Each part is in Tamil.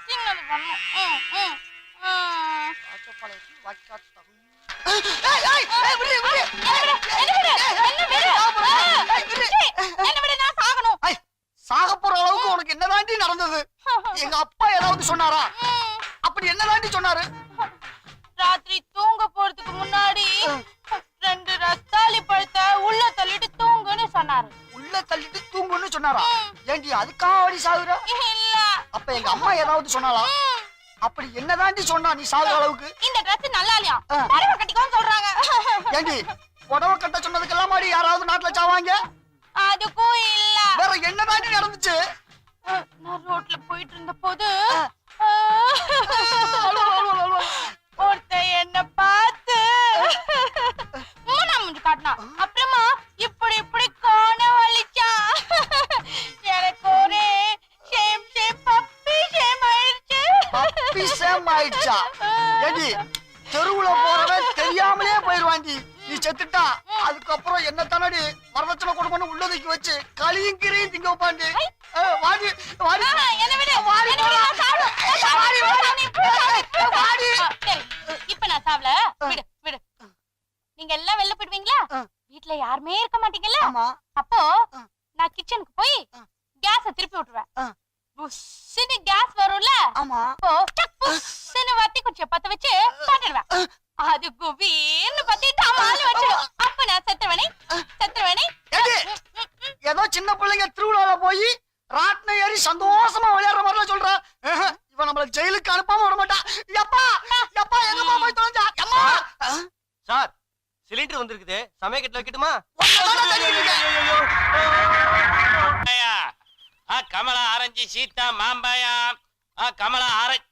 சின்னது பண்ணும். சாக போற அளவுக்கு உனக்கு என்னதாண்டி நடந்தது? எங்க அப்பா ஏதாவது சொன்னாரா? அப்படி என்னதாண்டி சொன்னாரு? ராத்திரி தூங்க போறதுக்கு முன்னாடி 2 ரஸ்தாளி பழத்தை உள்ள தள்ளிட்டு தூங்குன்னு சொன்னாரு. உள்ள தள்ளிட்டு தூங்குன்னு சொன்னாரா? ஏண்டி அதுக்காக அவடி சாகுற? இல்ல. அப்ப எங்க அம்மா ஏதாவது சொன்னாளா? அப்படி என்னதாண்டி சொன்னா நீ சாகுற அளவுக்கு? இந்த Dress நல்லா இல்லையா? புடவை கட்டிக்கோன்னு சொல்றாங்க. ஏண்டி புடவை கட்ட சொன்னதுக்கெல்லாம் மாடி யாராவது நாட்டுல சாவாங்க? அதுக்கும் இல்ல. வேற என்னதாண்டி நடந்துச்சு? நான் ரோட்ல போயிட்டு இருந்த போது ஒருத்தன் என்ன பார்த்து மூணாம் மூஞ்சி காட்டினா. அப்புறமா இப்படி இப்படி கோண வலிச்சான். எனக்கு ஒரே பப்பி ஷேம் ஆயிடுச்சு. பப்பி ஷேம் ஆயிடுச்சா? ஏண்டி தெருவுல போறவன் தெரியாமலே போயிருவாண்டி. நீ செத்துட்டா அதுக்கப்புறம் என்ன தானடி வரதட்சணை கொடுக்கணும் உள்ளதுக்கு வச்சு களியும் கிரியும் திங்க வைப்பாண்டி. வாடி வாடி என்ன விடு. வாடி வாடி வாடி. இப்ப நான் சாவல. விடு விடு. நீங்க எல்லாம் வெளில போயிடுவீங்களா? வீட்ல யாருமே இருக்க மாட்டீங்கல்ல? அப்போ நான் கிச்சனுக்கு போய் கேஸ திருப்பி விட்டுருவேன். புஷ்ஷுன்னு கேஸ் வரும்ல? அப்போ புஷ்ஷுன்னு வத்தி குச்சிய பத்த வச்சு பாட்டுடுவேன். அது குபீர்னு பத்திட்டு அம்மாலு வச்சிடும். அப்ப நான் செத்துருவேனே. ஏதோ சின்ன பிள்ளைங்க திருவிழால போய் ராட்ன ஏறி சந்தோஷமா விளையாடுற மாதிரிலாம் சொல்ற. இவன் நம்மள ஜெயிலுக்கு அனுப்பாம விட மாட்டா. எப்பா எப்பா எங்கம்மா போய் தொலைஞ்சா? அம்மா சார் சிலிண்டர் வந்திருக்குது, சமயக்கட்டுல வைக்கட்டுமா? கமலா ஆரஞ்சு சீதா மாம்பாயம் கமலா ஆரஞ்சு.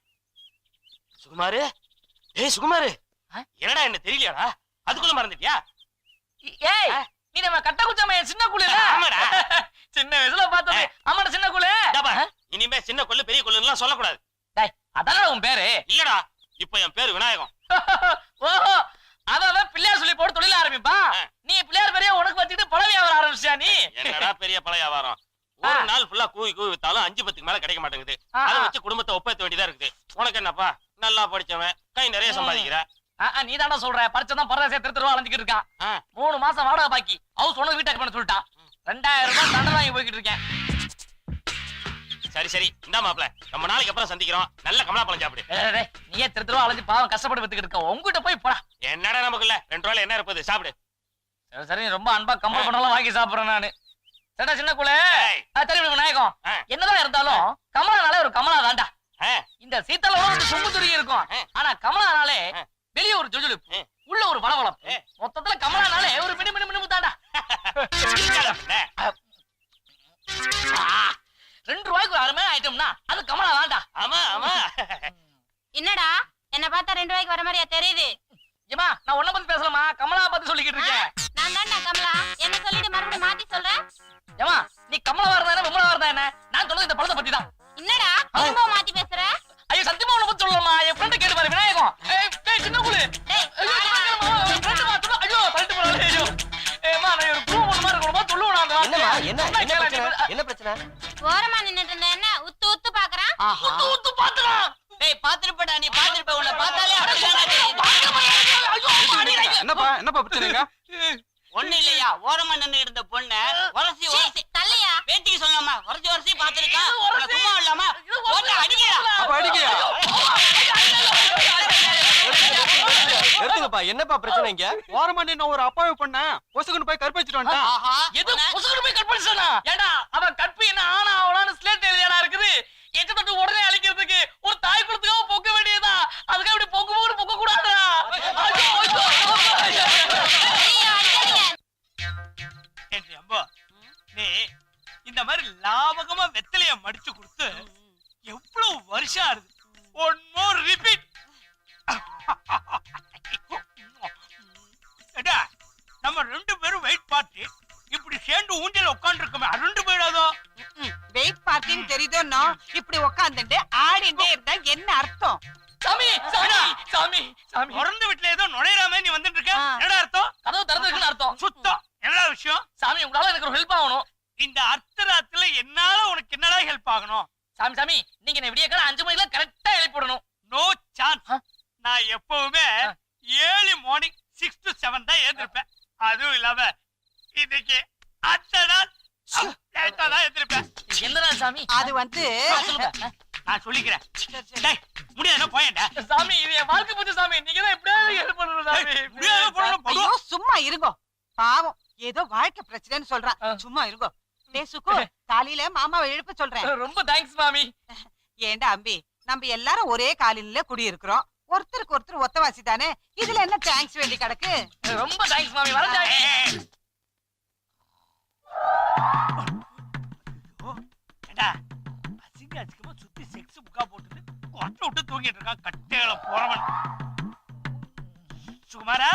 சுகுமாரு, சுகுமாரு, என்னடா என்ன தெரியலையாடா? அதுக்குள்ள மறந்துட்டியா? ஏய் நீ நம்ம கட்ட குச்சமைய சின்ன குள்ள. ஆமாடா, சின்ன வயசுல பார்த்தது. ஆமாடா சின்ன குள்ள. இனிமே சின்ன கொள்ளு பெரிய கொள்ளுலாம் சொல்லக்கூடாது. டேய் அதானே உன் பேரு? இல்லடா, இப்ப என் பேரு விநாயகம். ஓஹோ, அதான் பிள்ளையார் சொல்லி போட்டு தொழில ஆரம்பிப்பா. நீ பிள்ளையார் பெரிய உனக்கு வச்சுட்டு பழ வியாபாரம் ஆரம்பிச்சியா நீ? என்னடா பெரிய பழ வியாபாரம்? ஒரு நாள் ஃபுல்லா கூவி வித்தாலும் 5-10 மேல கிடைக்க மாட்டேங்குது. அதை வச்சு குடும்பத்தை ஒப்பேத்த வேண்டியதா இருக்குது. உனக்கு என்னப்பா, நல்லா படிச்சவன், கை நிறைய சம்பாதிக்கிற. நீ தாண்டா சொல்ற பறிச்சதான் பரதேச திருத்தருவா அலைஞ்சிட்டு இருக்கான். 3 மாசம் வாடகை பாக்கி. ஹவுஸ் ஓனர் வீட்டுக்கு பண்ண சொல்லிட்டான். 2000 ரூபாய் தண்டனை வாங்கி போய்கிட்டு இருக்கேன். சரி சரி, இந்தா மாப்ள, நம்ம நாளைக்கு அப்புறம் சந்திக்கிறோம். நல்ல கமலா பழம் சாப்பிடு. நீயே திருத்தருவா அலைஞ்சு பாவம் கஷ்டப்பட்டு வித்துக்கிட்டு இருக்க. உங்ககிட்ட போய் போடா. என்னடா நமக்கு இல்ல, 2 ரூபாயில என்ன இருப்பது, சாப்பிடு. சரி ரொம்ப அன்பா கம்பல் பண்ணலாம் வாங்கி சாப்பிடுறேன் நானு. சரிடா சின்ன குள்ள. சரி விநாயகம், என்னதான் இருந்தாலும் கமலானாலே ஒரு கமலா தாண்டா. இந்த சீத்தல ஒரு சும்பு துருகி இருக்கும். ஆனா கமலானாலே வெளியே ஒரு ஜொஜுலு, உள்ள ஒரு பளபளம். மொத்தத்துல கமலானாலே ஒரு மினி மினி மினி தாண்டா. 2 ரூபாய்க்கு ஒரு அருமையான ஐட்டம்னா அது கமலா தாண்டா. ஆமா ஆமா. என்னடா என்ன பார்த்தா 2 ரூபாய்க்கு வர மாதிரியா தெரியுது? ஏமா நான் உன்ன பத்தி பேசலாமா, கமலா பத்தி சொல்லிக்கிட்டு இருக்கேன். நான் தான்டா கமலா. என்ன சொல்லிட்டு மறுபடியும் மாத்தி சொல்றேன்? ஏமா நீ கமலா வரதா என்ன விமலா வரதா என்ன? நான் சொல்றது இந்த பழத்தை பத்தி தான். என்னடா திரும்ப மாத்தி பேசுற? ஐயோ சத்தியமா உன்ன பத்தி சொல்லலாமா? என் ஃப்ரெண்ட் கேட்டு பாரு விநாயகம். ஏய் சின்ன குளு. டேய் ஃப்ரெண்ட் மாத்துறோம். ஐயோ பழட்டு போறானே. ஐயோ ஏமா நான் ஒரு ப்ரூவ் பண்ண மாதிரி இருக்கணும். சொல்லுவோம் நான். என்னமா என்ன பிரச்சனை? ஓரமா நின்னுட்டு இருந்த என்ன உத்து உத்து பாக்குறான்? உத்து உத்து பாத்துறான். டேய் பாத்துறப்படா, நீ பாத்துறப்ப உன்னை பார்த்தாலே என்னப்பா பிரச்சனைங்க? ஒண்ணு இல்லையா, ஓரமா நின்னு இருந்த பொண்ண உரசி உரசி தள்ளியா பேட்டிக்கு சொல்லாமா உரசி பாத்துருக்கா. சும்மா இல்லாமா போட்டு அடிக்கிறா. அப்ப அடிக்கயா? எடுத்துங்கப்பா, என்னப்பா பிரச்சனை இங்க? ஓரமா நின்னு ஒரு அப்பாவி பொண்ண பொசுக்குன்னு போய் கற்பழிச்சிட்டு வந்துட்டான். எது பொசுக்குன்னு போய் கற்பழிச்சானா? ஏண்டா அவன் கற்பி என்ன ஆனா அவளான்னு ஸ்லேட் எழுதியாடா இருக்குது. எங்க தொட்டு உடனே அழிக்கிறதுக்கு ஒரு தாய் குலத்துக்காக பொக்க வேண்டியதா. அதுக்காக இப்படி பொக்க கூடாதுடா. நீ இந்த மாதிரி லாபகமா வெத்தலைய மடிச்சு கொடுத்து எவ்வளவு வருஷம் ஆகுது. One more repeat. நம்ம 2 பேரும் வெயிட் பார்ட்டி இப்படி சேர்ந்து ஊஞ்சல உட்கார்ந்து இருக்கோமே, அருண்டு போயிடாதோ? வெயிட் பார்ட்டின்னு தெரியுதோன்னா இப்படி உட்காந்துட்டு ஆடிண்டே இருந்தா என்ன அர்த்தம்? சாமி சாமி சாமி சாமி, பிறந்த வீட்டுல ஏதோ நுழையிறாம நீ வந்துட்டு இருக்க. என்னடா அர்த்தம்? கதவு திறந்திருக்குன்னு அர்த்தம். சுத்தம். என்னடா விஷயம்? சாமி உங்களால எனக்கு ஒரு ஹெல்ப் ஆகணும். இந்த அர்த்தராத்துல என்னால உனக்கு என்னடா ஹெல்ப் சாமி சாமி நீங்க என்ன விடிய காலம் 5 மணிக்கு கரெக்டா எழுப்பிடணும். No chance. நான் எப்பவுமே ஏர்லி மார்னிங் 6 to 7 தான் எழுந்திருப்பேன். அதுவும் இல்லாம இன்னைக்கு அத்த நாள் லேட்டா தான் எழுந்திருப்பேன். என்னடா சாமி? அது வந்து சொல்லுங்க. நான் சொல்லிக்கிறேன். டேய் முடியாதுன்னா போயேன்டா. சாமி இது என் வாழ்க்கை போச்சு சாமி. நீங்க தான் எப்படியாவது ஹெல்ப் பண்ணணும் சாமி. முடியாத போடணும் ஐயோ சும்மா இருங்கோ. பாவம் ஏதோ வாழ்க்கை பிரச்சனைன்னு சொல்றான். சும்மா இருங்கோ. டேய் சுக்கு காலையில மாமாவை எழுப்ப சொல்றேன். ரொம்ப தேங்க்ஸ் மாமி. ஏண்டா அம்பி நம்ம எல்லாரும் ஒரே காலையில குடி இருக்கிறோம். ஒருத்தருக்கு ஒருத்தர் ஒத்தவாசி தானே. இதுல என்ன தேங்க்ஸ் வேண்டி கிடக்கு? ரொம்ப தேங்க்ஸ் மாமி. வர தேங்க்ஸ். ஏண்டா அசிங்கமா சுத்தி செக்ஸ் புக்கா போட்டுட்டு கொட்டை விட்டு தூங்கிட்டு இருக்கான் கட்டையில போறவன். சுகுமாரா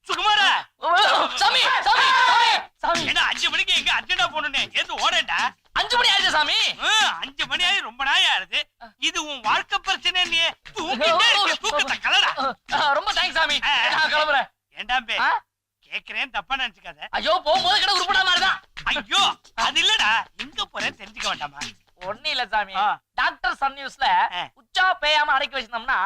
சுகுமாரா சாமி சாமி சாமி சாமி. என்ன 5 மணிக்கு எங்க அர்ஜென்டா போகணும்னே ஏது ஓடேண்டா. 5 மணி ஆயிடுச்சு சாமி. 5 மணி ஆகி ரொம்ப நாள் ஆகுது. இது உன் வாழ்க்கை பிரச்சனை. நீ தூங்கிட்டே இருக்க. தூக்கத்தை கலடா. ரொம்ப தேங்க்ஸ் சாமி. நான் கிளம்புறேன். ஏண்டாம்பே கேக்குறேன் தப்பா நினைச்சுக்காத. ஐயோ போகும்போது கிட்ட உருப்படா மாதிரிதான். ஐயோ அது இல்லடா. எங்க போறேன் தெரிஞ்சுக்க வேண்டாமா? ஒண்ணு இல்ல சாமி. டாக்டர் சன் நியூஸ்ல உச்சா பேயாம அடக்கி வச்சிருந்தோம்னா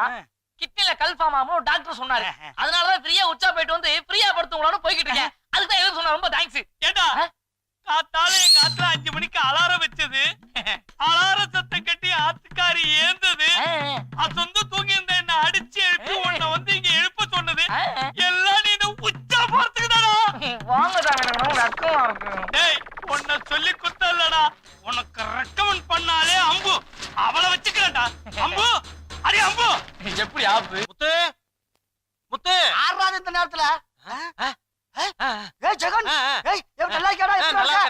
கிட்னில கல்ஃபார்ம் ஆகும் டாக்டர் சொன்னாரு. அதனாலதான் ஃப்ரீயா உச்சா போயிட்டு வந்து ஃப்ரீயா படுத்துங்களான்னு போய்கிட்டு இருக்கேன். அதுதான் எதுவும் சொன்னா. ரொம்ப தேங்க்ஸ். ஏண்டா காத்தால எங்க ஆத்துல 5 மணிக்கு அலாரம் வச்சது. அலாரம் சத்தம் கட்டி ஆத்துக்காரி ஏந்தது. சொந்த தூங்கி இருந்த என்ன அடிச்சு எழுப்பி உன்னை வந்து இங்க எழுப்ப சொன்னது எல்லாம் நீ உச்சா போறதுக்கு தானா? வாங்க சாமி. டேய் உன்னை சொல்லி குத்தலடா. உனக்கு ரெக்கமெண்ட் பண்ணாலே அம்பு அவளை வச்சுக்கிறேன்டா. அம்பு அடி அம்பு. எப்படி ஆப்பு? முத்து முத்து ஆறாவது இந்த நேரத்துல ஏய் ஜெகன் ஏய் நல்லா இருக்கடா.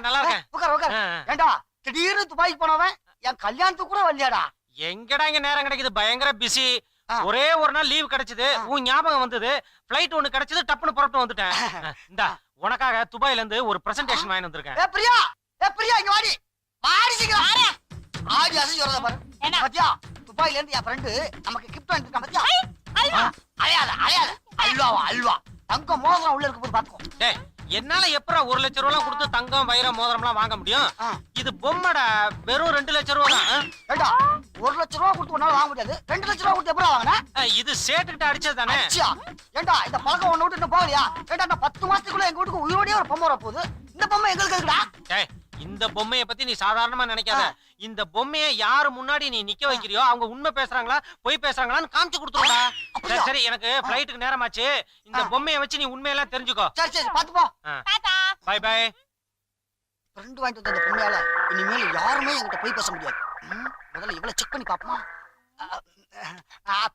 நல்லா இருக்கேன். உட்கார் உட்கார். ஏண்டா திடீர்னு துபாய்க்கு போனவன் என் கல்யாணத்துக்கு கூட வரலையாடா? எங்கடா இங்க நேரம் கிடைக்குது? பயங்கர பிஸி. ஒரே ஒரு நாள் லீவ் கிடைச்சது. உன் ஞாபகம் வந்தது. ஃளைட் ஒன்னு கிடைச்சது. டப்புன்னு புறப்பட்டு வந்துட்டேன். இந்தா உனக்காக துபாயில இருந்து ஒரு பிரசன்டேஷன் வாங்கி வந்திருக்கேன். ஏ பிரியா இங்க வாடி. வாடி சீக்கிரம். ஆடி அசை சொல்றத பாரு. என்ன? பாத்தியா துபாயில இருந்து என் ஃப்ரெண்ட் நமக்கு கிஃப்ட் வாங்கிட்டான். பாத்தியா? அல்வா. அலையாத அல்வாவா அல்வா. தங்க மோதிரம் உள்ள இருக்கு போய் பாத்துக்கோ. டேய் என்னால எப்பறா 1 லட்சம் ரூபாய் கொடுத்து தங்கம் வைரம் மோதிரம் எல்லாம் வாங்க முடியும்? இது பொம்மடா. வெறும் 2 லட்சம் ரூபாய் தான். ஏண்டா 1 லட்சம் ரூபாய் கொடுத்து உன்னால வாங்க முடியாது. 2 லட்சம் ரூபாய் கொடுத்து எப்பறா வாங்குன? இது சேட்டுக்கிட்ட அடிச்சது தானே. அச்சியா ஏண்டா இந்த பழக்கம் ஒண்ணு விட்டு இன்னும் போகலையா? ஏண்டா நான் 10 மாசத்துக்குள்ள எங்க வீட்டுக்கு உயிரோடயே ஒரு பொம்மை வர போகுது. இந்த பொம்மை எங்களுக்கு இருக்குடா. டேய் இந்த பொம்மைய பத்தி நீ சாதாரணமா நினைக்காத. இந்த பொம்மைய யாரு முன்னாடி நீ நிக்க வைக்கிறியோ அவங்க உண்மை பேசுறாங்களா பொய் பேசுறாங்களான்னு காமிச்சு கொடுத்துருடா. சரி எனக்கு ஃளைட்டுக்கு நேரமாச்சு. இந்த பொம்மைய வச்சு நீ உண்மையெல்லாம் தெரிஞ்சுக்கோ. சரி பாத்து போ. டாடா. By by. ஃப்ரெண்ட் வாங்கிட்டு வந்த இந்த பொம்மையால இனிமேல் யாருமே என்கிட்ட போய் பேச முடியாது. முதல்ல இவளை செக் பண்ணி பாப்போமா?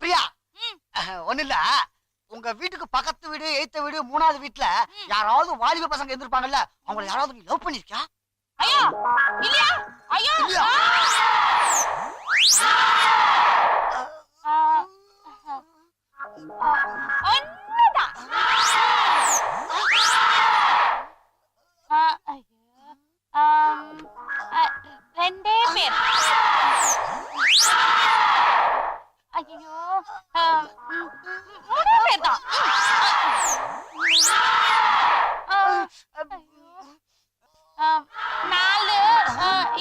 பிரியா ஒண்ணு இல்ல. உங்க வீட்டுக்கு பக்கத்து வீடு எய்த்த வீடு 3வது வீட்டுல யாராவது வாலிப பசங்க இருந்திருப்பாங்கல்ல. அவங்கள யாராவது நீ லவ் பண்ணிருக்கியா? ஐயோ இல்லையா? ஐயோ இல்லையா? ஒண்ணுதான். ரெண்டே பேர். ஐயோ 3 பேர் தான். நாலு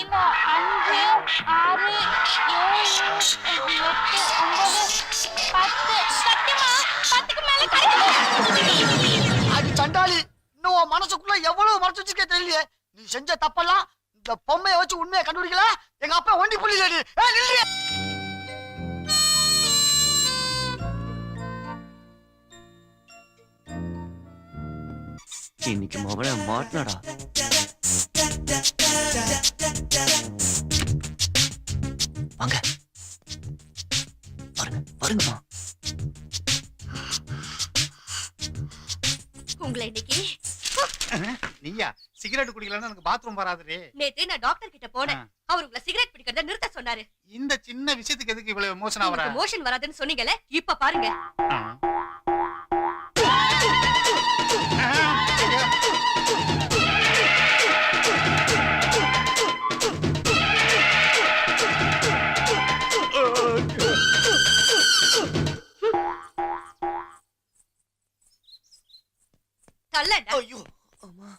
இல்ல 5 6 7 8 9 10. சத்தியமா 10க்கு மேல கிடையாது. அது சண்டாளி. இன்னும் உன் மனசுக்குள்ள எவ்வளவு மறைச்சு வச்சிருக்கே தெரியலையே. நீ செஞ்ச தப்பெல்லாம் இந்த பொம்மையை வச்சு உண்மையை கண்டுபிடிக்கல. எங்க அப்பா ஒண்டி புள்ளி லேடி. நில்லு. இன்னைக்கு மொபைல மாட்டினடா. வாங்க பாருங்கம்மா. உங்களை இன்னைக்கு நீயா சிகரெட் குடிக்கலன்னு எனக்கு பாத்ரூம் வராதுரே. நேத்து நான் டாக்டர் கிட்ட போனேன். அவர் உங்களை சிகரெட் பிடிக்கிறத நிறுத்த சொன்னாரு. இந்த சின்ன விஷயத்துக்கு எதுக்கு இவ்வளவு எமோஷன் ஆவற? மோஷன் வராதுன்னு சொன்னீங்கல, இப்ப பாருங்க. தள்ளடா. ஐயோ அம்மா.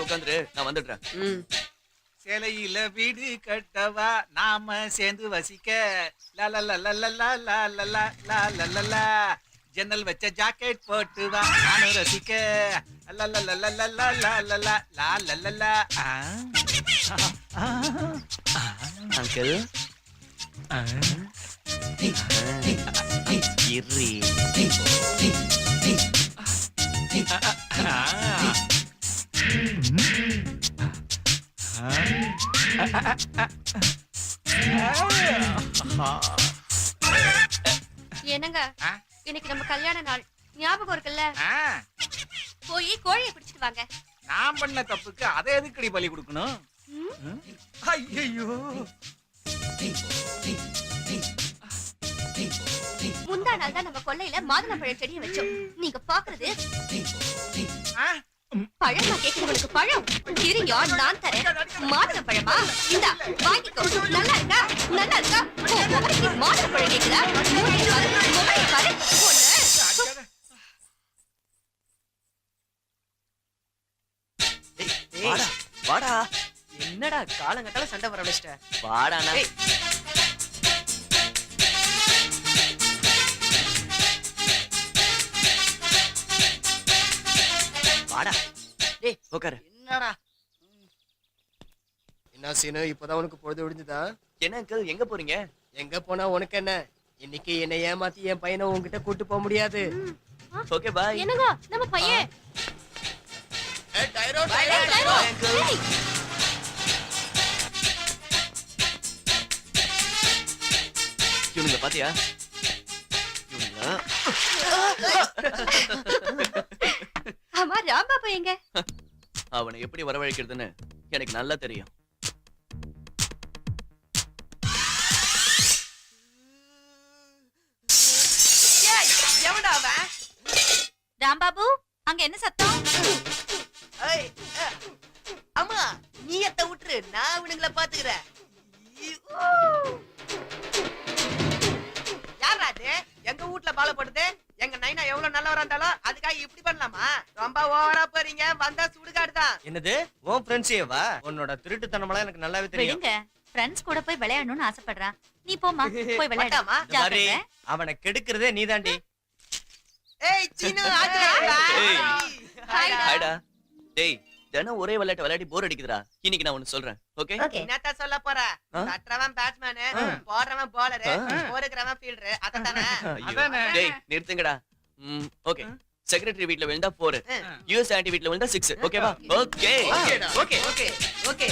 உட்காந்துரு, நான் வந்துடுறேன். சிலையில வீடு கட்டவா நாம சேர்ந்து வசிக்க லா லா லா லா லா லா லா லா லா லா லா லா லா. ஜன்னல் வச்ச ஜாக்கெட் போட்டு வா நானும் ரசிக்க லா லா லா லா லா லா லா லா லா லா லா லா லா. அங்கிள் இர்ரி. என்னங்க இன்னைக்கு நம்ம கல்யாண நாள் ஞாபகம் இருக்குல்ல? ஆ, போய் கோழியை பிடிச்சிட்டு வாங்க. நான் பண்ண தப்புக்கு அதை எதுக்கடி பலி கொடுக்கணும்? ஐயோ, முந்தா நாள் தான் நம்ம கொல்லையில மாதுளம்பழம் செடியை வச்சோம். நீங்க பாக்குறது பழமா கேக்குறவங்களுக்கு பழம் கிரியா நான் தரேன். மாதுளம்பழமா இந்தா வாங்கிக்கோ. நல்லா இருக்கா? நல்லா இருக்கா? உனக்கு மாதுளம்பழம் கேக்குதா? மொபைல் பாரு வாடா வாடா என்னடா காலங்கட்டால சண்டை வர வச்சிட்ட? வாடாண்ணா. வாடா டேய் உட்காரு. என்னடா என்ன சீனு, இப்பதான் உனக்கு பொழுது விடுஞ்சுதா? என்ன அங்கிள் எங்க போறீங்க? எங்க போனா உனக்கு என்ன? இன்னைக்கு என்னை ஏமாத்தி என் பையனை உன்கிட்ட கூட்டு போக முடியாது. Okay bye. என்னங்க நம்ம பையன் இவனுங்க பாத்தியா? இவனுங்க ஆமா ராம்பாபு எங்க? அவனை எப்படி வரவழைக்கிறதுன்னு எனக்கு நல்லா தெரியும். எவன்டா அவன்? ராம்பாபு அங்க என்ன சத்தம்? அம்மா நீ எத்த விட்டுரு, நான் இவனுங்கள பாத்துக்கிறேன். யாரா அது எங்க வீட்ல பால போடுது? எங்க நைனா எவ்வளவு நல்லவரா இருந்தாலும் அதுக்காக இப்படி பண்ணலாமா? ரொம்ப ஓவரா போறீங்க. வந்தா சுடுகாடுதான். என்னது உன் ஃப்ரெண்ட்ஸேவா? உன்னோட திருட்டுத்தனமெல்லாம் எனக்கு நல்லாவே தெரியும். விடுங்க, ஃப்ரெண்ட்ஸ் கூட போய் விளையாடணும்னு ஆசைப்படுறான். நீ போமா போய் விளையாடாமா. இந்த மாதிரி அவனை கெடுக்கிறதே நீதாண்டி. ஏய் சீனு ஆஜரா. ஏய். ஹாய்டா. ஹாய்டா. டேய் தினம் ஒரே விளையாட்டு விளையாடி போர் அடிக்குதுடா. இன்னைக்கு நான் ஒன்னு சொல்றேன். ஓகே? என்னத்த சொல்ல போற? தட்டுறவன் பேட்ஸ்மேன், போடுறவன் பவுலர், போருக்கிறவன் ஃபீல்டர். அததானே? டேய் நிறுத்துங்கடா. ஓகே. செக்ரட்டரி வீட்ல விழுந்தா 4. யுஎஸ் ஆன்டி வீட்ல விழுந்தா 6. ஓகேவா? ஓகே. Okay okay okay.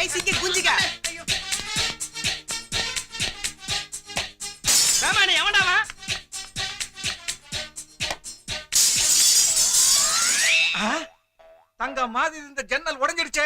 ஏய் சிக்கி குஞ்சிக. ராமானே எவன்டாவா? தங்க மாதிரி இந்த ஜன்னல் உடைஞ்சிடுச்சே.